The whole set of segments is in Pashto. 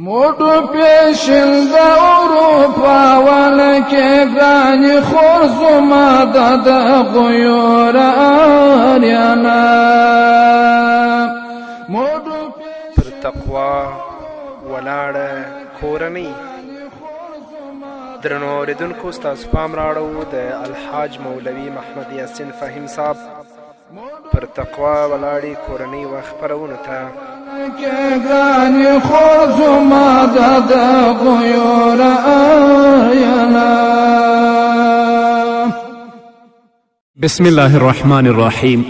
موټو پیشل د اروپا ولکه ګرانی خور زما د غیور اریانا پر تقوا ولاړه کورنۍ. درنو اوریدونکو ستاسو پام راوړو د الحاج مولوي محمد یاسین فهیم صاحب پر تقوا ولاړې کورنۍ و خپرونو ته. بسم الله الرحمن الرحيم.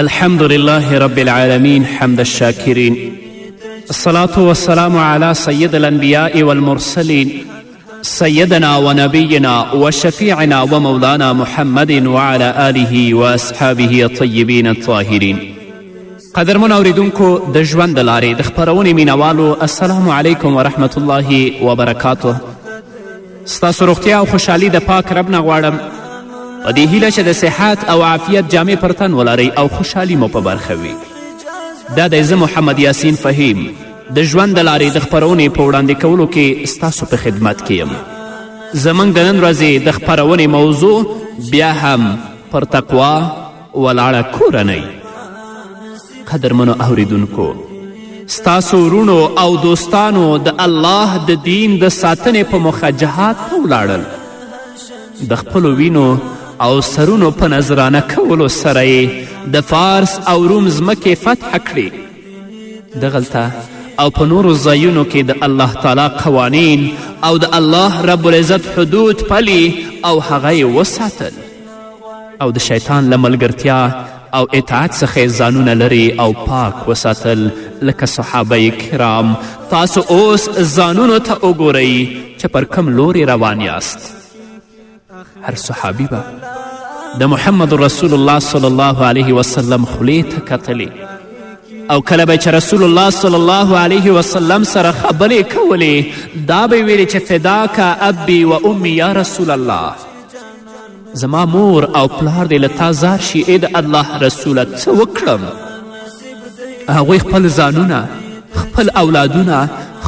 الحمد لله رب العالمين حمد الشاكرين. الصلاة والسلام على سيد الأنبياء والمرسلين سيدنا ونبينا وشفيعنا ومولانا محمد وعلى آله وأصحابه الطيبين الطاهرين. قدرمن اوریدونکو د ژوند د لارې د خپرونې مینوالو السلام علیکم ورحمت الله وبرکاته. ستاسو روغتیا او خوشحالي د پاک رب نه غواړم په دې هیله چې د صحت او عافیت جامې پر تن ولرئ او خوشحالي مو په برخه وي. دا دی زه محمد یاسین فهیم د ژوند د لارې د خپرونې په وړاندې کولو کې ستاسو په خدمت کې یم. زموږ د نن ورځې د خپرونې موضوع بیا هم پر تقوا ولاړه کورنۍ. قدرمنو اوریدونکو، ستاسو ورونو او دوستانو د الله د دین د ساتنې په موخه جهاد ته ولاړل. د خپلو وینو او سرونو په نظرانه کولو سره یې د فارس او روم ځمکې فتح کړې. دغلته او په نورو ځایونو کې د الله تعالی قوانین او د الله رب العزت حدود پلی او هغه یې وساتل او د شیطان له ملګرتیا او اطاعت څخه ځانونه لري او پاک وساتل. لکه صحابه کرام، تاسو اوس ځانونو ته وګورئ چې پر کم لوري روان یاست. هر صحابي به د محمد رسول الله صلی الله علیه وسلم خولې ته کتلې او کله به چې رسول الله صلی الله علیه وسلم سره خبرې کولې دا به ویلې چې فداکه ابي و امي یا رسول الله، زما مور او پلار دې له تا زار شي ای د الله رسوله، څه وکړم؟ هغوی خپل ځانونه، خپل اولادونه،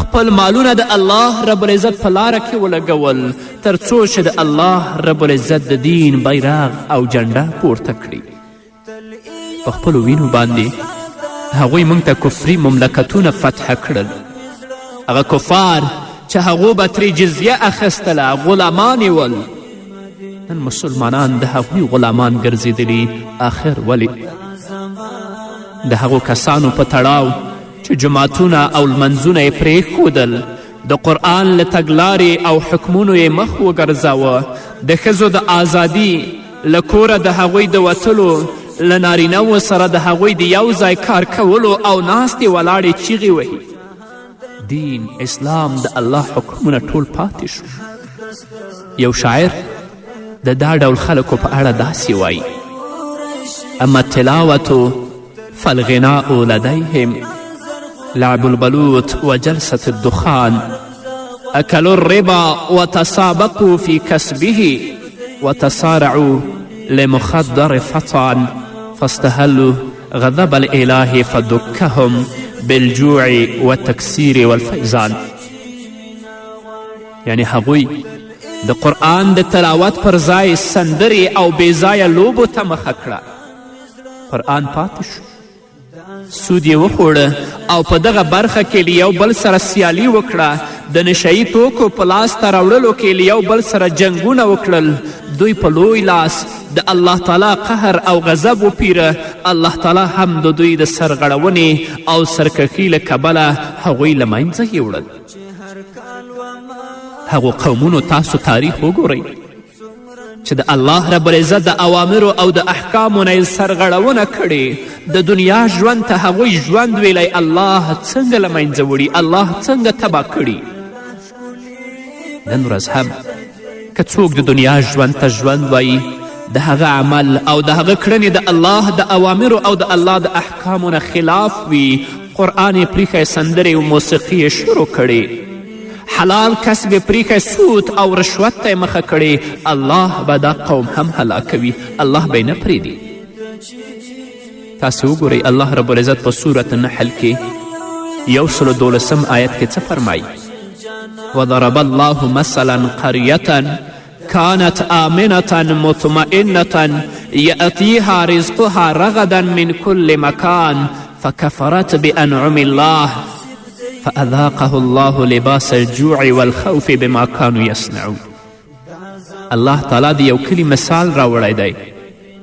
خپل مالونه د الله رب العزت په لاره کې ولګول تر څو چې د الله رب العزت د دین بیرغ او جنډه پورته کړي. په خپلو وینو باندې هغوی موږ ته کفري مملکتونه فتح کړل. هغه کفار چې هغو به ترې جزیه اخیستله غلامان یې ول. نن مسلمانان د هغوی غلامان ګرځېدلي. آخر ولې؟ د هغو کسانو په تړاو چې جماعتونه او لمنځونه یې پرېښودل، د قرآن له تګلارې او حکمونو یې مخ وګرځاوه، د ښځو د ازادي له کوره د هغوی د وتلو، له نارینهو سره د هغوی د یو ځای کار کولو او ناستې ولاړې چیغې وهي. دین، اسلام، د الله حکمونه ټول پاتې شو. یو شاعر د دا ډول خلکو په اړه داسې وایي: اما التلاوة فالغناء لديهم لعب البلوت وجلسة الدخان أكلوا الربا وتسابقوا في كسبه وتصارعوا لمخدر فطن فاستهلوا غضب الإله فدكهم بالجوع والتكسير والفيزان. یعنی هغوی د قرآن د تلاوت پر ځای سندرې او بېځایه لوبو ته مخه کړه. قرآن پاتې شو، سود یې وخوړه او په دغه برخه کې له یو بل سره سیالي وکړه. د نشهیي توکو په لاسته راوړلو کې له یو بل سره جنګونه وکړل. دوی په لوی لاس د الله تعالی قهر او غضب وپیره. الله تعالی هم د دوی د سرغړونې او سرکښي له کبله هغوی له منځه یوړل. هغو قومونو تاسو تاریخ وګورئ چې د الله رب العزت د اوامرو او د احکامو نه یې سرغړونه کړې. د دنیا ژوند ته هغوی ژوند ویلی الله څنګه له منځه وړي، الله څنګه تباه کړي. نن ورځ هم که څوک د دنیا ژوند ته ژوند وایي، د هغه عمل او د هغه کړنې د الله د اوامرو او د الله د احکامو نه خلاف وي. قرآن یې پریښی، سندرې او موسیقي یې شروع کړې، حلال کسب یې پریښی، سود او رشوت ته یې مخه کړې. الله به دا قوم هم هلاکوي، الله به یې نه پرېږدي. تاسې وګورئ الله رب العزت په سورة النحل کې 112 آیت کې څه فرمایي؟ وضرب الله مثلا قرية كانت آمنة مطمئنة يأتيها رزقها رغدا من كل مكان فكفرت بأنعم الله فأذاقه الله لباس الجوع والخوف بما كانوا يصنعون. الله تعالی د یو کلي مثال راوړی دی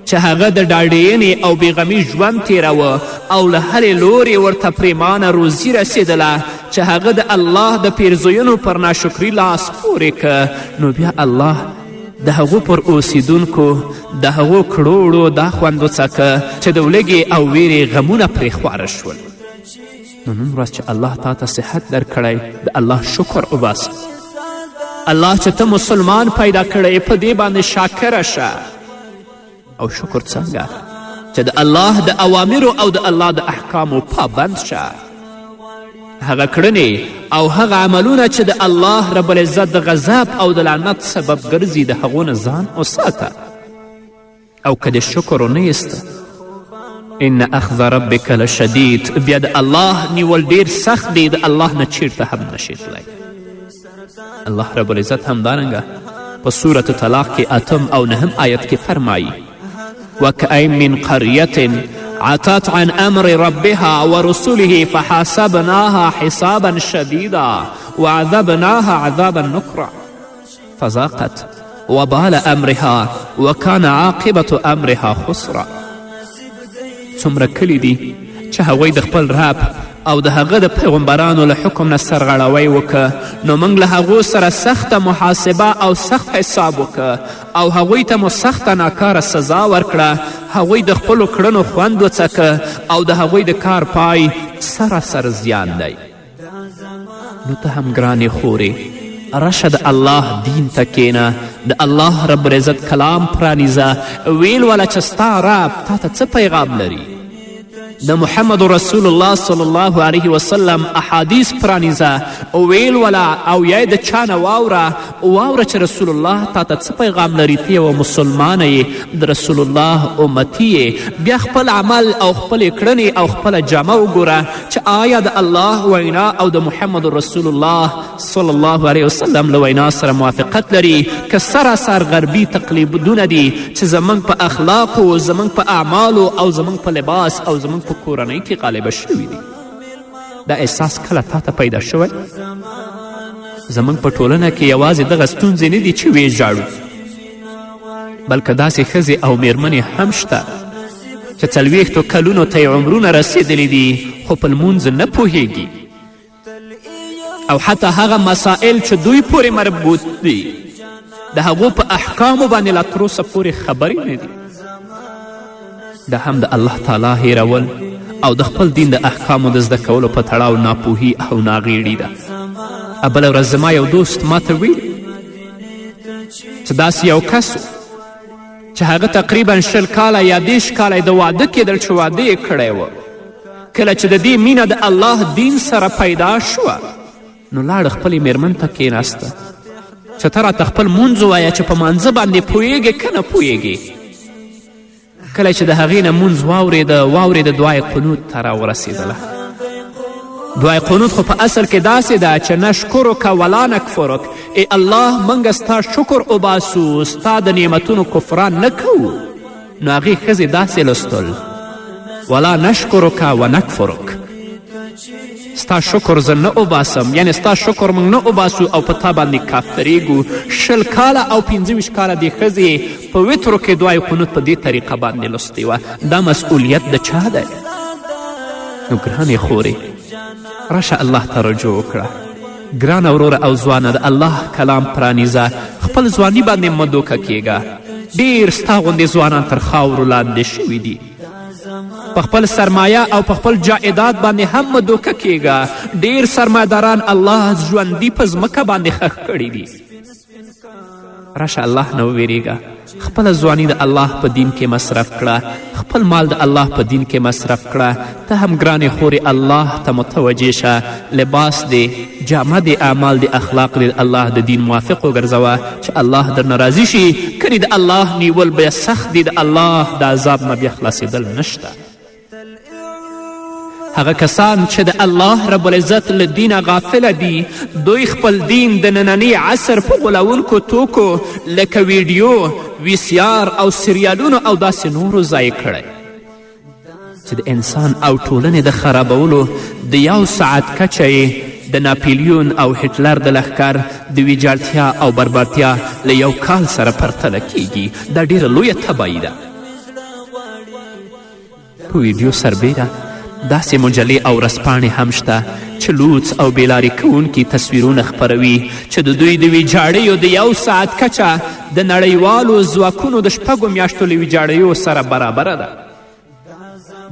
چې هغه د ډاډینې او بېغمي ژوند تیروه او له هرې لورې ورته پریمانه روزي رسېدله چې هغه د الله د پیرزویونو پر ناشکري لاس پورې که، نو بیا الله د هغو پر اوسیدونکو د هغو کړوړو دا خوند وڅکه چې د ولږې او ویرې غمونه پرې خواره شول. نو نن ورځ چې الله تا ته صحت درکړی د الله شکر وباسه. الله چې ته مسلمان پیدا کړی په دې باندې شاکره شه. او شکر څنګه؟ چې د الله د اوامرو او د الله د احکامو پابند شه. هغه کړنې او هغه عملونه چې د الله رب العزت د غضب او د لعنت سبب ګرځي د هغو نه ځان وساته. او که د شکر ونه ایسته، ان اخذ ربک لشدید، بیا د الله نیول ډیر سخت دی، د الله نه چیرته هم نشي تللی. الله رب العزت همدارنګه په سورة طلاق کې 8 او 9 آیت کې فرمایي وکأین من قریة عتت عن امر ربها ورسله فحاسبناها حسابا شديدا وعذبناها عذابا نكرا فذاقت وبال امرها وكان عاقبة امرها خسرا. څومره کلی دي چې هغوی د خپل رب او د هغه د پیغمبرانو له حکم نه سرغړوی وکه، نو موږ له هغو سره سخته محاسبه او سخت حساب وکه او هغوی ته مو سخته ناکاره سزا ورکړه. هغوی د خپلو کړنو خوند وڅکه او د هغوی د کار پای سراسر زیان دی. نو ته هم ګرانې خورې رشه د الله دین ته کینه، د الله رب العزت کلام پرانیزه، ویل وله چې ستا رب تا ته څه پیغام لري. د محمد رسول الله صلی الله علیه وسلم احادیث پرانیزه، ویل وله او یا د چا نه واوره چې رسول الله تا ته څه پیغام لري. ته یوه مسلمانه یې، د رسول الله امتی یې. بیا خپل عمل او خپلې کړنې او خپله جامه وګوره چې آیا د الله وینا او د محمد رسول الله صلی الله علیه وسلم له وینا سره موافقت لري که سراسر غربي تقلیدونه دي چې زموږ په اخلاقو، زموږ په اعمالو او زموږ په لباس او زموږ په کورنۍ کې غالبه شوي دي. دا احساس کله تا ته پیدا شوی؟ زموږ په ټولنه کې یوازې دغه ستونزې نه دي چې ویې ژاړو، بلکې داسې ښځې او میرمنې هم شته چې 40 کلونو ته یې عمرونه رسېدلی دي خو په لمونځ نه پوهیږي، او حتی هغه مسائل چې دوی پورې مربوط دي د هغو په احکامو باندې لا تروسه پورې خبرې نه دي. دا هم د الله تعالی هیرول او د خپل دین د احکامو د زده کولو په تړاو ناپوهي او ناغیړي ده. بله ورځ زما یو دوست ما ته ویل چې داسې یو کس و چې هغه تقریبا 20 کاله یا 30 کاله د واده کېدل چې واده یې کړی و. کله چې د دې مینه د الله دین سره پیدا شوه، نو لاړ خپلې میرمن ته کېناسته چې ته راته خپل مونځ ووایه چې په مانځه باندې پوهیږې که نه پوهیږې. کله چې د هغې نه مونځ واورېده دعای قنوت ته راورسېدله. دعای قنوت خو په اصل کې داسې ده چې نشکرک ولا نکفرک، ای الله موږ ستا شکر وباسو، ستا د نعمتونو کفران نه کوو. نو هغې ښځې داسې لوستل ولا نشکرک و نکفرک، ستا شکر زه نه وباسم، یعنی ستا شکر موږ نه وباسو او په تا باندې کافریږو. 20 کاله او 25 کاله دې ښځې په وترو کې دعای قنوت په دې طریقه باندې لوستې وه. دا مسئولیت د چا دی؟ نو ګرانې خورې راشه الله ته رجوع وکړه. ګرانه وروره او ځوانه د الله کلام پرانیزه، خپل ځواني باندې مه دوکه کیږه. ډېر ستا غوندې ځوانان تر خاورو لاندې شوي دي. په خپل سرمایه او په خپل جائداد باندې هم مه دوکه کیږه. ډېر سرمایهداران الله ژوندي په ځمکه باندې ښخ کړي دي. راشه الله نه وویرېږه، خپله ځواني د الله په دین کې مصرف کړه، خپل مال د الله په دین کې مصرف کړه. ته هم ګرانې خورې الله ته متوجه شه، لباس دی، جامه دی، اعمال دی، اخلاق دی، الله د دین موافق وګرځوه چې الله درنه راضي شي. کنې د الله نیول بیا سخت دی، د الله د عذاب نه بیا خلاصېدل نشته. هغه کسان چې د الله رب العزت له دینه غافله دي دوی خپل دین د ننني عصر په غولونکو توکو لکه ویډیو، ویسیار او سریالونو او داسې نورو ضایع کړی چې د انسان او ټولنې د خرابولو د 1 ساعت کچه یې د ناپیلیون او هټلر د لښکر د ویجاړتیا او بربادتیا له 1 کال سره پرتله کیږي. دا ډیره لویه تباهي ده. په ویډیو سربیره داسې مجلې او ورځپاڼې هم شته چې لوڅ او بېلارې کوونکي تصویرونه خپروي چې د دوی د ویجاړیو د 1 ساعت کچه د نړیوالو ځواکونو د 6 میاشتو له ویجاړیو سره برابره ده.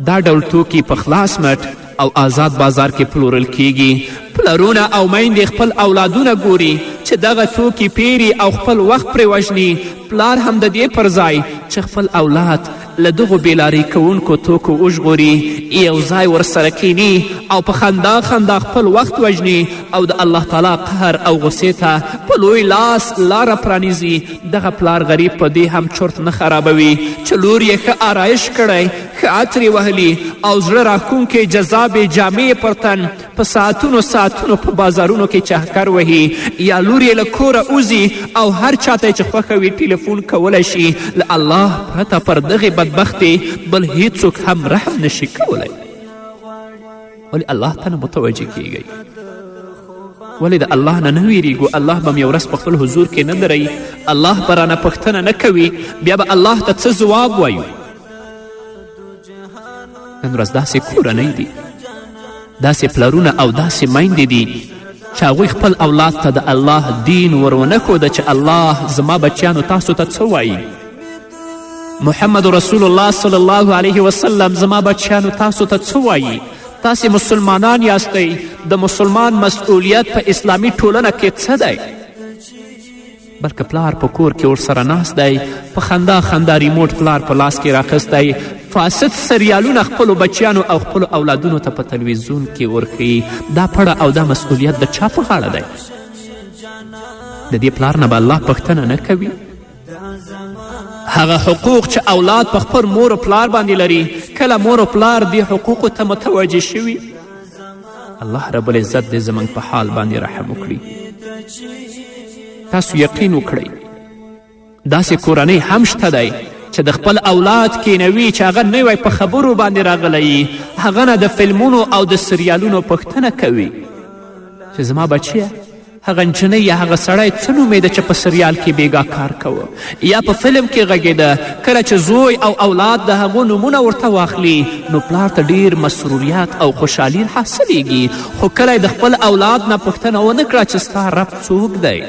دا ډول توکي په خلاص مټ او آزاد بازار کې پلورل کیږي. پلرونه او میندې خپل اولادونه ګوري چې دغه توکي پیري او خپل وخت پرې وژني. پلار هم د دې پر ځای چې خپل اولاد له دغو بېلارې کوونکو توکو وژغوري یو ځای ورسره کینی او په خندا خندا خپل وخت وژني او د الله تعالی قهر او غصې ته په لوی لاس لاره پرانیزي. دغه پلار غریب په دې هم چرت نه خرابوي چې لور یې ښه آرایش کړی، ښه عطر یې وهلي او زړه راښکونکې جذابې جامې پر تن په ساعتونو ساعتونو په بازارونو کې چهکر وهي، یا لور یې له کوره وځي او هر چاته چې خوښه وي ټلیفون کولی شي. له الله پرته پر دغې بدبختې بل هیڅوک هم رحم نشي کولی. ولې الله ته نه متوجه کیږئ؟ ولې د الله نه نه ویریږو؟ الله به م یو ورځ په خپل حضور کې نه دروي، الله به رانه پوښتنه نه کوي، بیا به الله ته څه ځواب وایو؟ نن ورځ داسې کورنۍ دي، داسې پلرونه او داسې میندې دي چې هغوی خپل اولاد ته د الله دین ورونه ښوده چې الله زما بچیانو تاسو ته څه وایي؟ محمد رسول الله صلی الله علیه وسلم زما بچیانو تاسو ته څه وایي؟ تاسې مسلمانان یاستئ، د مسلمان مسئولیت په اسلامي ټولنه کې څه دی؟ بلکې پلار په کور کې ورسره ناست دی، په خندا خندا ریموټ پلار په لاس کې راخستی، فاسد سریالونه خپلو بچیانو او خپلو اولادونو ته په تلویزیون کې ورښیي. دا پړه او دا مسئولیت د چا په غاړه دی؟ د دې پلار نه به الله پوښتنه نه کوي؟ هغه حقوق چې اولاد په خپل مور و پلار باندې لري، کله مور و پلار دې حقوقو ته متوجه شوي؟ الله رب العزت دې زموږ په حال باندې رحم وکړي. تاسو یقین وکړئ داسې کورنۍ هم شته دی چې د خپل اولاد کینوي چې هغه نوی په خبرو باندې راغلی، هغه نه د فلمونو او د سریالونو پوښتنه کوي چې زما بچیه هغه نجنۍ یا هغه سړی څه نومېده چې په سریال کې بیګا کار کوه یا په فلم کې غږېده. کله چې زوی او اولاد د هغو نومونه ورته واخلي نو پلار ته ډیر مسروریت او خوشحالي حاصلیږي. خو کله د خپل اولاد نه پوښتنه ونه کړه چې ستا رب څوک دی،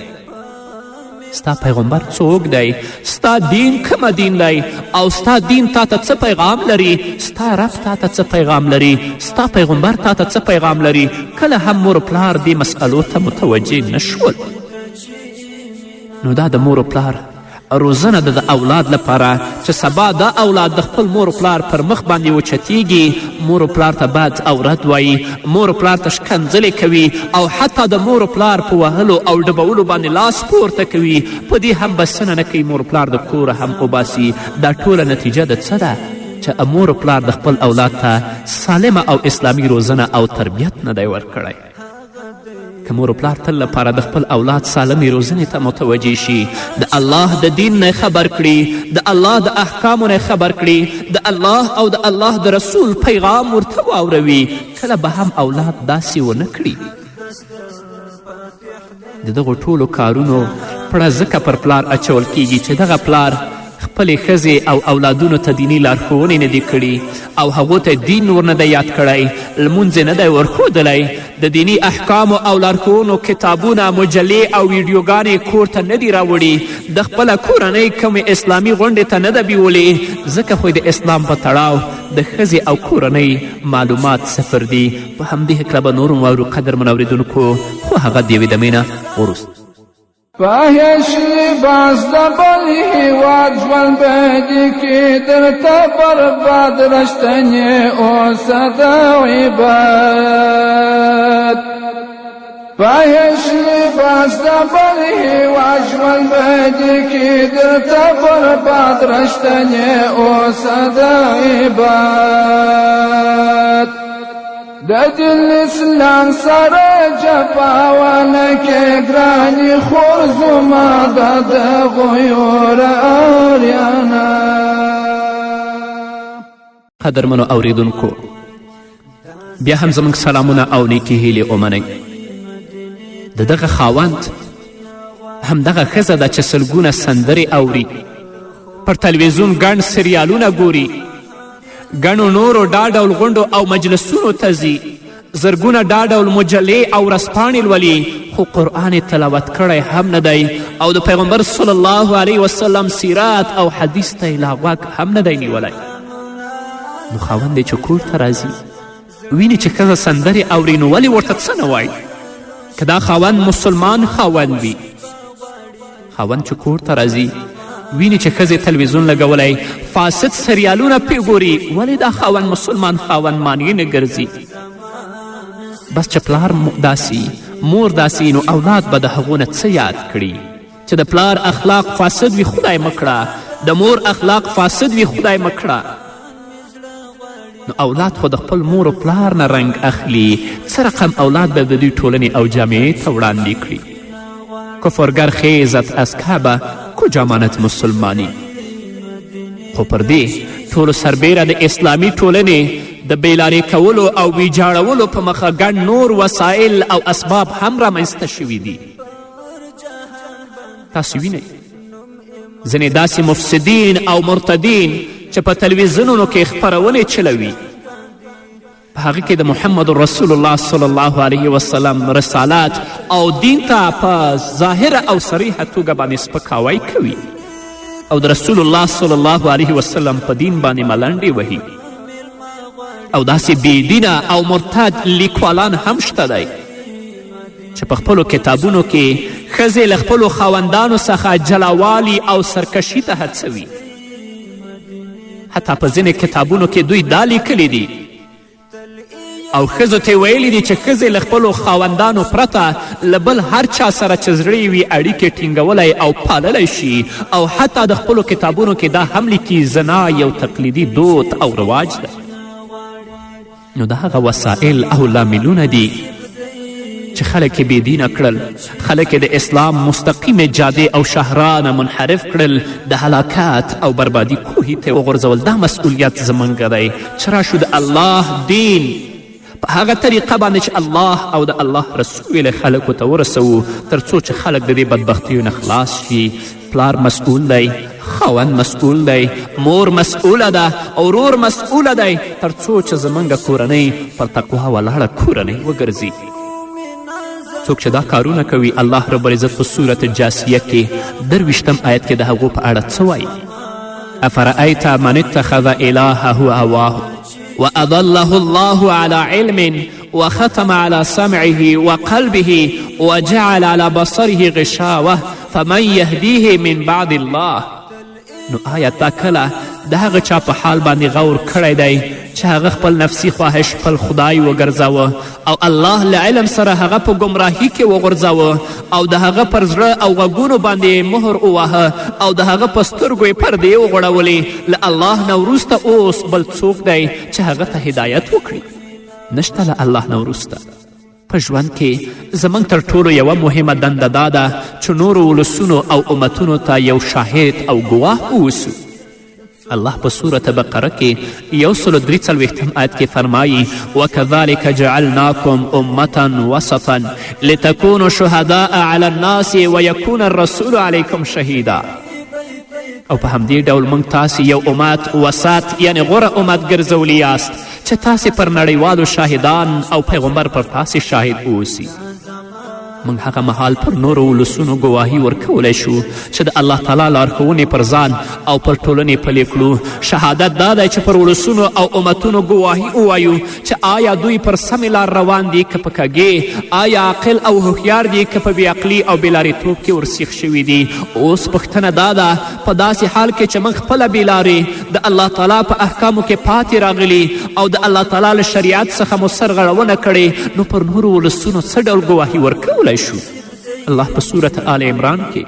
ستا پیغمبر څوک دی، ستا دین کومه دین دی او ستا دین تا ته څه پیغام لري، ستا رب تا ته څه پیغام لري، ستا پیغمبر تا ته څه پیغام لري، کله هم مور پلار دې مسئلو ته متوجه نشول. نو دا د مور پلار روزنه ده د اولاد لپاره چې سبا دا اولاد د خپل مور پلار پر مخ باندې وچتیږي، مور پلار ته بد او رد وایي، مور پلار ته شکنځلې کوي او حتی د مور پلار په وهلو او ډبولو باندې لاس پورته کوي. په دې هم بسنه نه کوي، مور پلار د کوره هم وباسي. دا ټوله نتیجه د څه ده؟ چې مور پلار د خپل اولاد ته سالمه او اسلامي روزنه او تربیت نه دی ورکړی. که مور پلار تل لپاره د خپل اولاد سالمې روزنې ته متوجه شي، د الله د دین نه خبر کړي، د الله د احکامو نه خبر کړي، د الله او د الله د رسول پیغام ورته واوروي، کله به هم اولاد داسې ونه کړي. د دغو ټولو کارونو پړه ځکه پر پلار اچول کیږي چې دغه پلار خپلې ښځې او اولادونو ته دیني لارښوونې نه دي کړي او هغو ته دین ور نه دی یاد کړی، لمونځ نه دی ورښودلی، د دیني احکامو او لارښوونو کتابونه، مجلې او ویډیوګانې کور ته نه دي راوړي، د خپله کورنۍ کومې اسلامي غونډې ته نه ده بیولې، ځکه خو د اسلام په تړاو د ښځې او کورنۍ معلومات صفر دي. په همدې هکله به نور واورو قدرمن اورېدونکو، خو هغه د یوې دمې نه وروسته. فاحش لباس د بل هیواد ژوند بدي کې درته برباد رشتنې اوسه د عباد. فاحش لباس د بل هیواد ژوند بدي کې درته برباد رشتنې اوسه د عباد. د دین اسلام سره جفاونه کې ګراني خور زما د غیور آریانا. قدرمنو اوریدونکو، بیا هم زموږ سلامونه او نیکې هیلې ومنئ. د دغه خاوند همدغه ښځه ده چې سلګونه سندرې اوري، پر تلویزیون ګڼ سریالونه ګوري، ګڼو نورو دا ډول غونډو او مجلسونو ته ځي، زرګونه دا ډول مجلې او ورځپاڼې لولي، خو قرآن تلاوت کړی هم نه دی او د پیغمبر صلی الله علیه وسلم سیرت او حدیث ته یې لا غوږ هم نه دی نیولی. نو خاوند دی چې کور ته راځي، ویني چې ښځه سندرې اوري، نو ولې ورته څه نه وایي؟ که دا خاوند مسلمان خاوند وي، خاوند چې کور ته راځي ویني چې ښځې تلویزیون لګولی، فاسد سریالونه پې ګوري، ولې دا خاوند مسلمان خاوند مانیې نه ګرځي؟ بس چې پلار داسي مور داسي، نو اولاد به د هغو نه څه یاد کړي؟ چې د پلار اخلاق فاسد وي خدای مکړه، د مور اخلاق فاسد وي خدای مکړه. نو اولاد خو د خپل مور و پلار نه رنګ اخلي، څه رقم اولاد به د دوی ټولنې او جامعې ته وړاندې کړي؟ کفرگر خیزت از کعبه کجا ماند مسلمانی. خو پر دې ټولو سربیره د اسلامي ټولنې د بیلارې کولو او ویجاړولو په مخه ګڼ نور وسایل او اسباب هم رامنځته شوي دي. تاسو وینئ ځینې داسې مفسدین او مرتدین چې په تلویزیونونو کې خپرونې چلوي، په هغه کې د محمد رسول الله صلی الله علیه وسلم رسالات او دین ته په ظاهره او صریحه توګه باندې سپکاوی کوي او د رسول الله صلی الله علیه وسلم په دین باندې ملنډې وهي. او داسې بېدینه او مرتد لیکوالان هم شته دی چې په خپلو کتابونو کې ښځې له خپلو خاوندانو څخه جلاوالي او سرکشي ته هڅوي. حتی په ځینې کتابونو کې دوی دا لیکلی دي او ښځو ته ویلی دي چې ښځې له خپلو خاوندانو پرته له بل هر چا سره چې زړه وي اړیکې ټینګولی او پاللی شي. او حتی د خپلو کتابونو کې دا هم لیکي زنا یو تقلیدي دود او رواج ده. نو د هغه وسایل او لاملونه دي چې خلک یې بېدینه کړل، خلک یې د اسلام مستقیمې جادې او شهرانه منحرف کړل، د هلاکت او بربادي کوهي ته وغورځول. دا مسئولیت زموږ دی چې راشو د الله دین په هغه طریقه باندې چې الله او د الله رسول یې خلکو ته ورسوو، تر څو چې خلک د دې بدبختیو نه خلاص شي. پلار مسئول دی، خاوند مسئول دی، مور مسئوله ده او ورور مسئوله دی، تر څو چې زموږ کورنۍ پر تقوا ولاړه کورنۍ وګرځي. څوک چې دا کارونه کوي، الله رب العزت په صورت جاسیه کې 22 آیت کې د هغو په اړه څه وایي؟ افرأیت من اتخذ الهه هواه وأضله الله على علم وختم على سمعه وقلبه وجعل على بصره غشاوة فمن يهديه من بعد الله. نو آیا تا کله د هغه چا په حال باندې غور کړی دی چې هغه خپل نفسي خواهش خپل خدای وګرځاوه او الله له علم سره هغه په ګمراهي کې وغورځاوه او د هغه پر زړه او غوږونو باندې مهر وواهه او د هغه په سترګو یې پردې وغوړولې؟ له الله نه وروسته اوس بل څوک دی چې هغه ته هدایت وکړي؟ نشته له الله نه وروسته. په ژوند کې زموږ تر ټولو یوه مهمه دنده دا ده چې نورو ولسونو او امتونو ته یو شاهد او ګواه واوسو. الله په سورة بقره کې 143 آیت کې فرمایي وکذلک جعلناکم امة وسطا لتکونوا شهداء علی الناس ویکون الرسول علیکم شهیدا. او په همدې ډول موږ تاسې یو امت وسط یعنی غوره امت ګرځولی یاست چې تاسې پر نړیوالو شاهدان او پیغمبر پر تاسې شاهد اوسي. موږ هغه مهال پر نورو ولسونو ګواهي ورکولی شو چې د الله تعالی لارښوونې پر ځان او پر ټولنې پلې کړو. شهادت دا دی چې پر ولسونو او امتونو ګواهي ووایو چې آیا دوی پر سمې لار روان دي که په کږې، آیا عاقل او هوښیار دي که په بېعقلي او بېلارېتوب کې ورسیخ شوي دي. اوس پوښتنه دا ده په داسې حال کې چې موږ خپله بېلارې د الله تعالی په احکامو کې پاتې راغلي او د الله تعالی له شریعت څخه مو سرغړونه کړې، نو پر نورو ولسونو څه ډول ګواهي ورکولی شو؟ الله په صورت آل عمران کې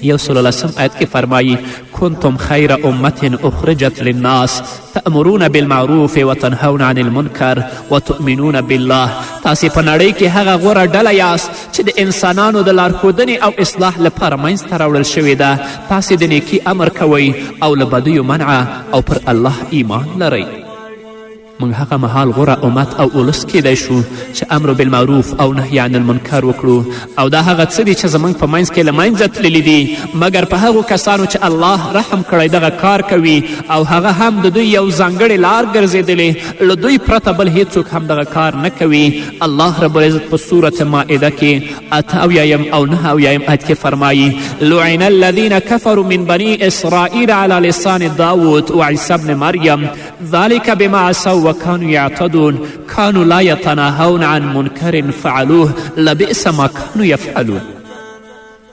یو سل لسم آیت کې فرمایي کنتم خیر امت اخرجت للناس تأمرون بالمعروف وتنهون عن المنکر وتؤمنون بالله. تاسې په نړۍ کې هغه غوره ډله یاست چې د انسانانو د لارښودنې او اصلاح لپاره منځته راوړل شوې ده. تاسې د نیکي امر کوئ او له بدیو منع او پر الله ایمان لرئ. موږ هغه مهال غوره امت او اولس کیدی شو چې امر بالمعروف او نهی عن المنکر وکړو، او دا هغه څه دي چې زموږ په منځ کې له منځه تللي دي، مګر په هغو کسانو چې الله رحم کړی دغه کار کوي او هغه هم د دوی یو ځانګړې لار ګرځېدلې، له دوی پرته بل هیڅوک هم دغه کار نه کوي. الله رب العزت په سورت مائده کې 88 او 89 آیت کې فرمایي لعن الذین کفروا من بني اسرائیل على لسان داود وعیسی ابن مریم ذلك بما عصوا وكانوا يعتدون كانوا لا يتناهون عن منکر فعلوه لبئس ما كانوا يفعلون.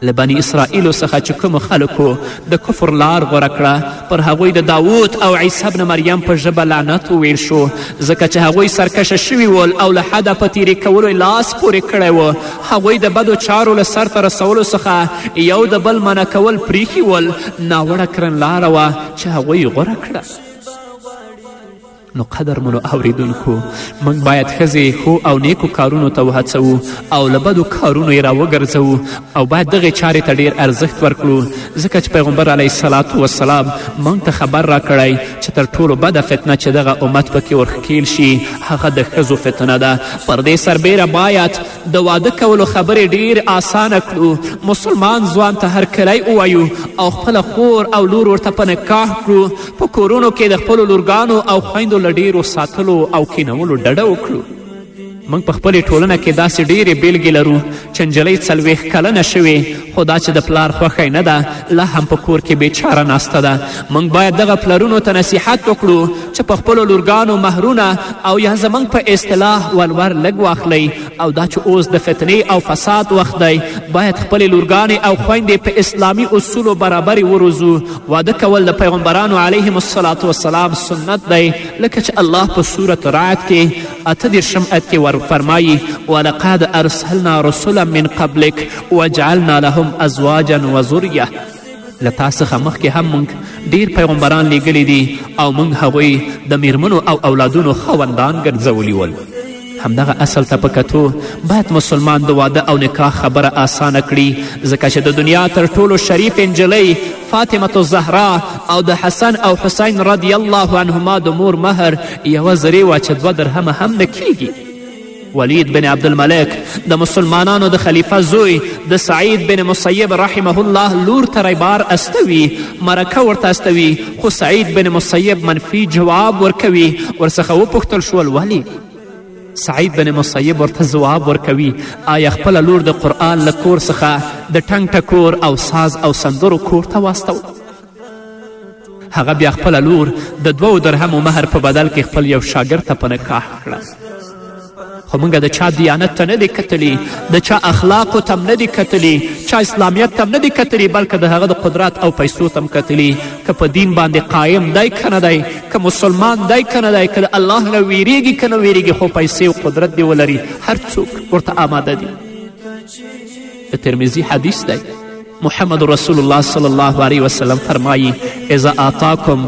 له بني اسرائیلو څخه چې کومو خلکو د کفر لار غوره کړه، پر هغوی د داود او عیسی ابن مریم په ژبه لعنت وویل شو، ځکه چې هغوی سرکشه شوي ول او له حده په تیرې کولو لاس پورې کړی و. هغوی د بدو چارو له سرته رسولو څخه یو د بل منع کول پریښي ول. ناوړه کړنلاره وه چې هغوی غوره کړه. نو قدرمنو اوریدونکو، موږ باید ښځې ښو او نیکو کارونو ته وهڅوو او له بدو کارونو یې راوګرځوو او باید دغې چارې ته ډیر ارزښت ورکړو، ځکه چې پیغمبر علیه الصلاة وسلام موږ ته خبر راکړی چې تر ټولو بده فتنه چې دغه امت پکې ورښکیل شي هغه د ښځو فتنه ده. پر دې سربیره باید د واده کولو خبرې ډیر آسانه کړو. مسلمان ځوان ته هرکلی ووایو او خپله خور او لور ورته په نکاح کړو. په کورونو کې د خپلو لورګانو او خویندو له ډیرو ساتلو او کینولو ډډه وکړو. موږ په خپلې ټولنه کې داسې ډیرې بیلګې لرو چې نجلۍ 40 کلنه شوې خو دا چې د پلار خوښی نه ده لا هم په کور کې بیچاره ناسته ده. موږ باید دغه پلرونو ته نصیحت وکړو چې په خپلو لورګانو مهرونه او یا زموږ په اصطلاح ولور لږ واخلئ، او دا چې اوس د فتنې او فساد وخت دی باید خپلې لورګانې او خویندې په اسلامي اصولو برابرې وروزو. واده کول د پیغمبرانو علیهم الصلاة والسلام سنت دی، لکه چې الله په سورت رعد کې 38 آیت کې فرمایي ولقد ارسلنا رسلا من قبلك وجعلنا لهم ازواجا وذریه. له تا څخه مخکې هم موږ ډیر پیغمبران لیږلي دي او موږ هغوی د میرمنو او اولادونو خاوندان ګرځولي ول. همدغه اصل ته په کتو باید مسلمان د واده او نکاح خبره آسانه کړي، ځکه چې د دنیا تر ټولو شریف انجلۍ فاطمة الزهرا او د حسن او حسین رضی الله عنهما د مور مهر 1 زرې وه چې 2 درهمه هم نه کیږي. ولید بن عبدالملک د مسلمانانو د خلیفه زوی د سعید بن مسیب رحمه الله لور ته ریبار استوي، مرکه ورته استوي، خو سعید بن مسیب منفي جواب ورکوي. ورڅخه وپوښتل شول ولې؟ سعید بن مسیب ورته ځواب ورکوي آیا خپله لور د قرآن له کور څخه د ټنګ ټکور او ساز او سندرو کور ته واستو؟ هغه بیا خپله لور د 2 درهمو مهر په بدل کې خپل یو شاګرد ته په نکاح کړه. خو موږ د چا دیانت ته نه دی کتلي، د چا اخلاقو ته نه دی کتلي، چا اسلامیت ته نه دی کتلي، بلکې د هغه د قدرت او پیسو ته کتلي که په دین باندې قایم دی که نه دی، که مسلمان دی که نه دی، که د الله نه ویریږي که نه ویریږي، خو پیسې او قدرت دی ولري هر څوک ورته آماده دي. د ترمذي حدیث دی، محمد رسول الله صلی الله علیه وسلم فرمایی اذا آتاکم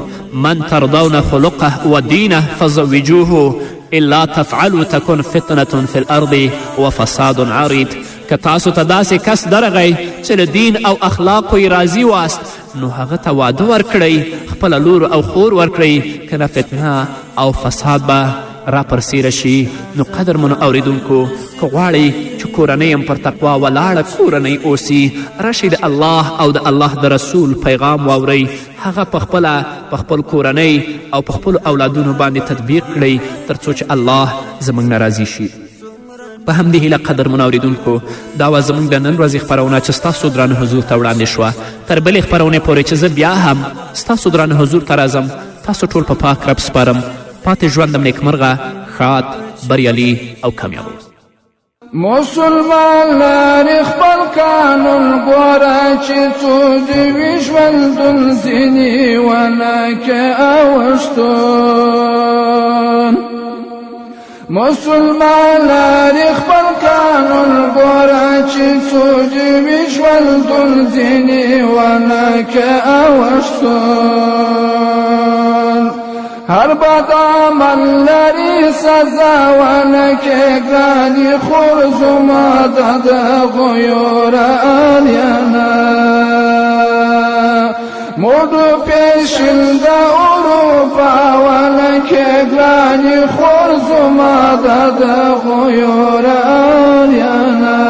من ترضون خلقه و دینه فزوجوه الا تفعلوا تكن فتنة في الارض وفساد عريض. که تاسو ته داسې کس درغی چې له دین او اخلاقو یې راضي واست نو هغه ته واده ورکړئ، خپله لور او خور ورکړئ، که نه فتنه او فساد به راپرسیره شي. نو قدرمنو اوریدونکو، که غواړئ چې کورنۍ هم پر تقوا ولاړه کورنۍ اوسي، راشئ د الله او د الله د رسول پیغام واورئ، هغه په خپل کورنۍ او په خپلو اولادونو باندې تطبیق کړئ تر څو چې الله زموږ نه راضي شي. په همدې هیله قدرمنو اوریدونکو، دا وه زموږ د نن ورځې خپرونه چې ستاسو درانه حضور ته وړاندې شوه. تر بلې خپرونې پورې چې زه بیا هم ستاسو درانه حضور ته راځم، تاسو ټول په پاک رب سپارم. پاتې ژوندم نیکمرغه، ښاد، بریالي او کامیاب. مسلمان لري خپل قانون ګوره چې څو د وي ژوندون ځینې ونکې اوښتون. مسلمان لري خپل قانون ګوره چې څو جوي ژوندون ځینې ونکه اوښتون هر بد عمل لري سزا ونکه ګرانې خور زما د دغو یورالیانه موډو پیشل د اروپا ونکه ګرانې خور زما د دغو یورالیانه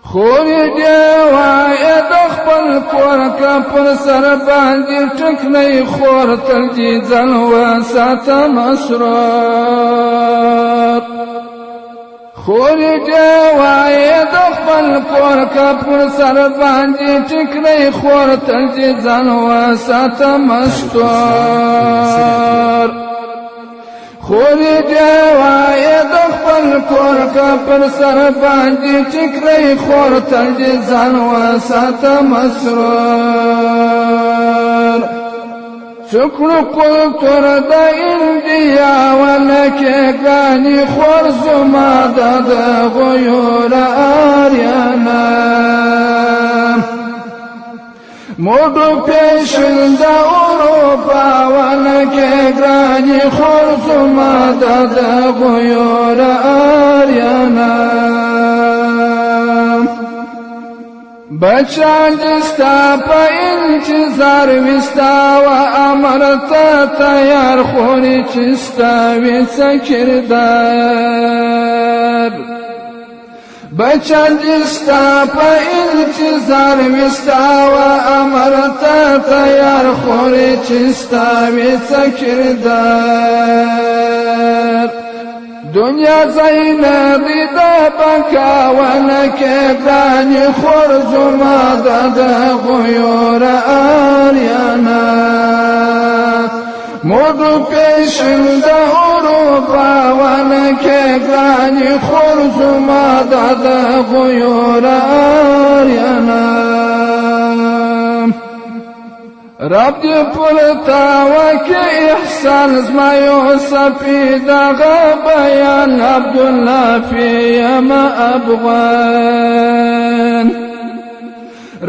خورې ډېوایه د خپل کور که پر سر باندې ټکنۍ خور تل دې ځل وساته مسرور خورې ډېوایه د خپل کور که پر سر باندې ټکنۍ خور تل دې ځل وساته مستور خورې ډېوایه د خپل کور که پر سر باندې ټیکری خور تل دې ځان وساته مسرور څوکړو کلتور د انډیا ونکې ګرانې خور زما د دغو یورالیانه موډو پیشل د اروپا ونکه ګرانې خور زما د دغو یورالیانه بچان دې ستا په انتظار وي ستا و امر ته تیار خورې چې ستا وي څه کردار بچان دې ستا په انتظار وي ستا و امر ته تیار خورې چې ستا وي څه کردار دنیا زینه دې د بقا ونکه ګرانې خور زما د دغو یورالیانه موډو پیشل د اروپا ونکه ګرانې خور زما د دغو یورالیانه رب دې پر تا وکړي احسان زما یوسفي دغه بیان عبدالله فیم افغان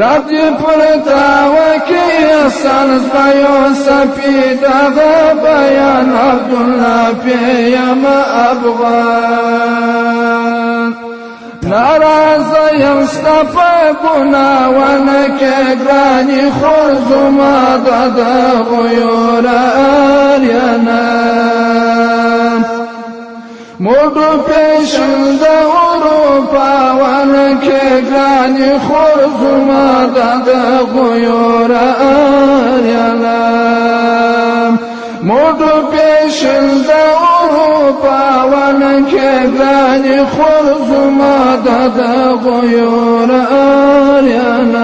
رب دې پر تا وکړي احسان زما یوسفي دغه بیان عبدالله فیم افغان ناراضه یم ستا په ګناه ونکه ګرانې خور زما د دغو یورالیانه موډو پیشل د اروپا ونکه ګرانې خور زما د دغو یورالیانه موډو پیشل د اروپا ونکه ګرانې خور زما د دغو یورالیانه